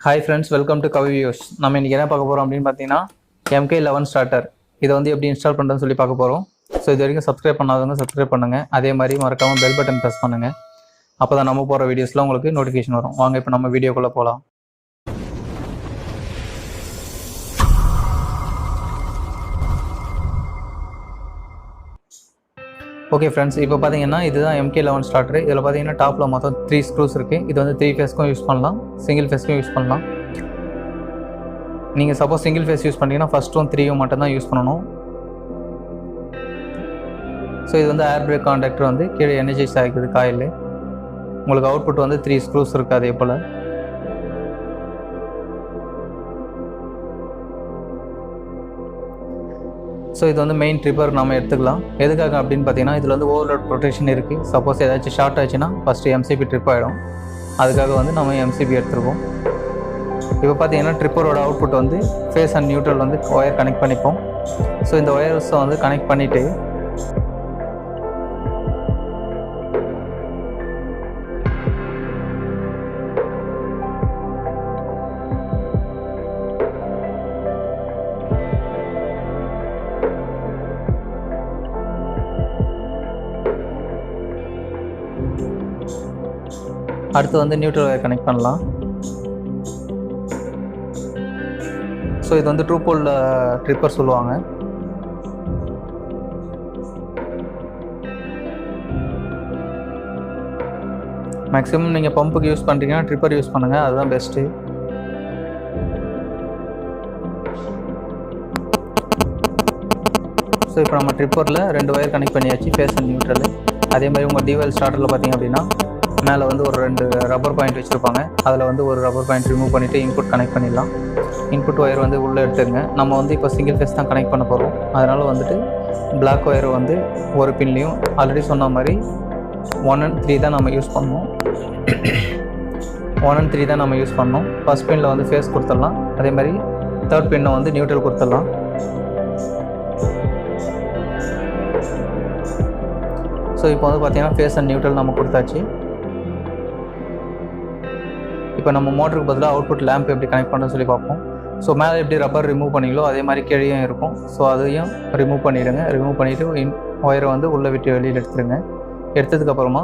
Hi friends, welcome to KAVI views. நம்ம இன்றைக்கி என்ன பார்க்க போகிறோம் அப்படின்னு பார்த்தீங்கன்னா MK1 ஸ்டார்டர். இதை வந்து எப்படி இன்ஸ்டால் பண்ணுறதுன்னு சொல்லி பார்க்க போகிறோம். ஸோ இது வரைக்கும் சப்ஸ்கிரைப் பண்ணாதவங்க சப்ஸ்கிரைப் பண்ணுங்கள். அதே மாதிரி மறக்காமல் பெல் பட்டன் ப்ரெஸ் பண்ணுங்கள். அப்போ தான் நம்ம போகிற வீடியோஸில் உங்களுக்கு நோட்டிஃபிகேஷன் வரும். வாங்க இப்போ நம்ம வீடியோக்குள்ளே போகலாம். ஓகே ஃப்ரெண்ட்ஸ், இப்போ பார்த்தீங்கன்னா இதுதான் MK1 ஸ்டார்டர். இதில் பார்த்தீங்கன்னா டாப்பில் மொத்தம் 3 ஸ்க்ரூஸ் இருக்குது. இது வந்து 3 ஃபேஸ்க்கும் யூஸ் பண்ணலாம், சிங்கிள் ஃபேஸ்க்கும் யூஸ் பண்ணலாம். நீங்கள் சப்போஸ் சிங்கிள் ஃபேஸ் யூஸ் பண்ணிங்கன்னா ஃபஸ்ட்டும் 3யும் மட்டும்தான் யூஸ் பண்ணணும். ஸோ இது வந்து ஏர் பிரேக் கான்டாக்டர் வந்து கீழே எனர்ஜைஸ் ஆகிக்குது காயில். உங்களுக்கு அவுட்புட் வந்து 3 ஸ்க்ரூஸ் இருக்குது. அதே போல் ஸோ இது வந்து மெயின் ட்ரிப்பர் நம்ம எடுத்துக்கலாம். எதுக்காக அப்படின்னு பார்த்தீங்கன்னா இதில் வந்து ஓவர்லோட் ப்ரொடெக்ஷன் இருக்குது. சப்போஸ் ஏதாச்சும் ஷார்ட் ஆச்சுன்னா ஃபஸ்ட்டு MCB ட்ரிப் ஆகிடும். அதுக்காக வந்து நம்ம MCB எடுத்துருக்கோம். இப்போ பார்த்தீங்கன்னா ட்ரிப்பரோட அவுட்புட் வந்து ஃபேஸ் அண்ட் நியூட்ரல் வந்து ஒயர் கனெக்ட் பண்ணிப்போம். ஸோ இந்த ஒயர்ஸை வந்து கனெக்ட் பண்ணிவிட்டு அடுத்து வந்து நியூட்ரல் ஒயர் கனெக்ட் பண்ணலாம். ஸோ இது வந்து 2 போல் ட்ரிப்பர் சொல்லுவாங்க. மேக்ஸிமம் நீங்கள் பம்புக்கு யூஸ் பண்ணுறீங்கன்னா ட்ரிப்பர் யூஸ் பண்ணுங்கள், அதுதான் பெஸ்ட்டு. ஸோ இப்போ நம்ம ட்ரிப்பரில் 2 ஒயர் கனெக்ட் பண்ணியாச்சு, ஃபேஸ் அண்ட் நியூட்ரல். அதே மாதிரி உங்கள் DL ஸ்டார்டரில் பார்த்தீங்க அப்படின்னா மேலே வந்து ஒரு 2 ரப்பர் பாயிண்ட் வச்சுருப்பாங்க. அதில் வந்து ஒரு ரப்பர் பாயிண்ட் ரிமூவ் பண்ணிவிட்டு இன்புட் கனெக்ட் பண்ணிடலாம். இன்புட் ஒயர் வந்து உள்ளே எடுத்துருங்க. நம்ம வந்து இப்போ சிங்கிள் ஃபேஸ் தான் கனெக்ட் பண்ண போகிறோம். அதனால் வந்துட்டு பிளாக் ஒயர் வந்து ஒரு பின்லேயும் ஆல்ரெடி சொன்ன மாதிரி 1 and 3 தான் நம்ம யூஸ் பண்ணோம். 1 and 3 தான் நம்ம யூஸ் பண்ணோம். ஃபஸ்ட் பின்னில் வந்து ஃபேஸ் கொடுத்துடலாம். அதே மாதிரி தேர்ட் பின்னை வந்து நியூட்ரல் கொடுத்துடலாம். ஸோ இப்போ வந்து பார்த்திங்கன்னா ஃபேஸ் அண்ட் நியூட்ரல் நம்ம கொடுத்தாச்சு. இப்போ நம்ம மோட்டருக்கு பதிலாக அவுட்புட் லேம்ப் எப்படி கனெக்ட் பண்ணுறதுன்னு சொல்லி பார்ப்போம். ஸோ மேலே எப்படி ரப்பர் ரிமூவ் பண்ணிங்களோ அதே மாதிரி கீழேயும் இருக்கும். ஸோ அதையும் ரிமூவ் பண்ணிவிடுங்க. ரிமூவ் பண்ணிவிட்டு ஒயரை வந்து உள்ளே விட்டு வெளியில் எடுத்துருங்க. எடுத்ததுக்கப்புறமா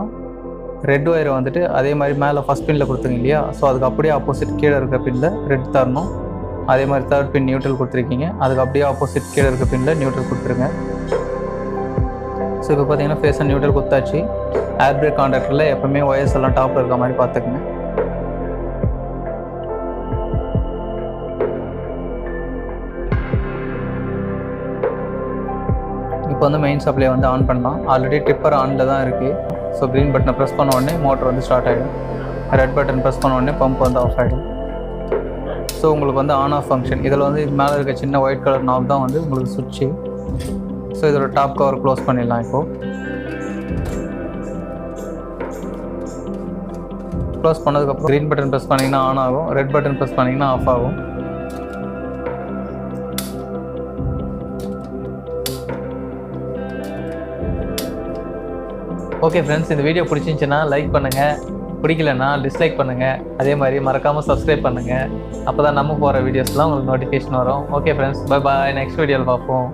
ரெட் ஒயரை வந்துட்டு அதே மாதிரி மேலே ஃபஸ்ட் பின்னில் கொடுத்துருங்க இல்லையா, ஸோ அதுக்கு அப்படியே ஆப்போசிட் கீழே இருக்க பின்னில் ரெட் தரணும். அதே மாதிரி தேர்ட் பின் நியூட்ரல் கொடுத்துருக்கீங்க, அதுக்கு அப்படியே ஆப்போசிட் கீழே இருக்க பின்னில் நியூட்ரல் கொடுத்துருங்க. ஸோ இப்போ பார்த்தீங்கன்னா ஃபேஸ் அண்ட் நியூட்ரல் கொடுத்தாச்சு. ஏர் பிரேக் கான்டாக்டரில் எப்போவுமே ஒயர்ஸ் எல்லாம் டாப்பில் இருக்க மாதிரி பார்த்துக்குங்க. இப்போ வந்து மெயின் சப்ளை வந்து ஆன் பண்ணலாம். ஆல்ரெடி ட்ரிப்பர் ஆனில் தான் இருக்குது. ஸோ க்ரீன் பட்டனை ப்ரெஸ் பண்ண உடனே மோட்டர் வந்து ஸ்டார்ட் ஆகிடும். ரெட் பட்டன் ப்ரெஸ் பண்ண உடனே பம்ப் வந்து ஆஃப் ஆகிடும். ஸோ உங்களுக்கு வந்து ஆன் ஆஃப் ஃபங்க்ஷன். இதில் வந்து இது மேலே இருக்க சின்ன ஒயிட் கலர் நாப் தான் வந்து உங்களுக்கு சுவிட்சு. ஸோ இதோட டாப் கவர் க்ளோஸ் பண்ணிடலாம். இப்போது க்ளோஸ் பண்ணதுக்கப்புறம் க்ரீன் பட்டன் ப்ரெஸ் பண்ணிங்கன்னா ஆன் ஆகும், ரெட் பட்டன் ப்ரெஸ் பண்ணிங்கன்னா ஆஃப் ஆகும். ஓகே ஃப்ரெண்ட்ஸ், இந்த வீடியோ பிடிச்சிருந்துச்சுன்னா லைக் பண்ணுங்கள், பிடிக்கலன்னா டிஸ்லைக் பண்ணுங்கள். அதே மாதிரி மறக்காமல் சப்ஸ்கிரைப் பண்ணுங்கள். அப்போ தான் நம்ம போகிற வீடியோஸ்லாம் உங்களுக்கு நோட்டிஃபிகேஷன் வரும். Okay friends, bye bye. Next வீடியோவில் பார்ப்போம்.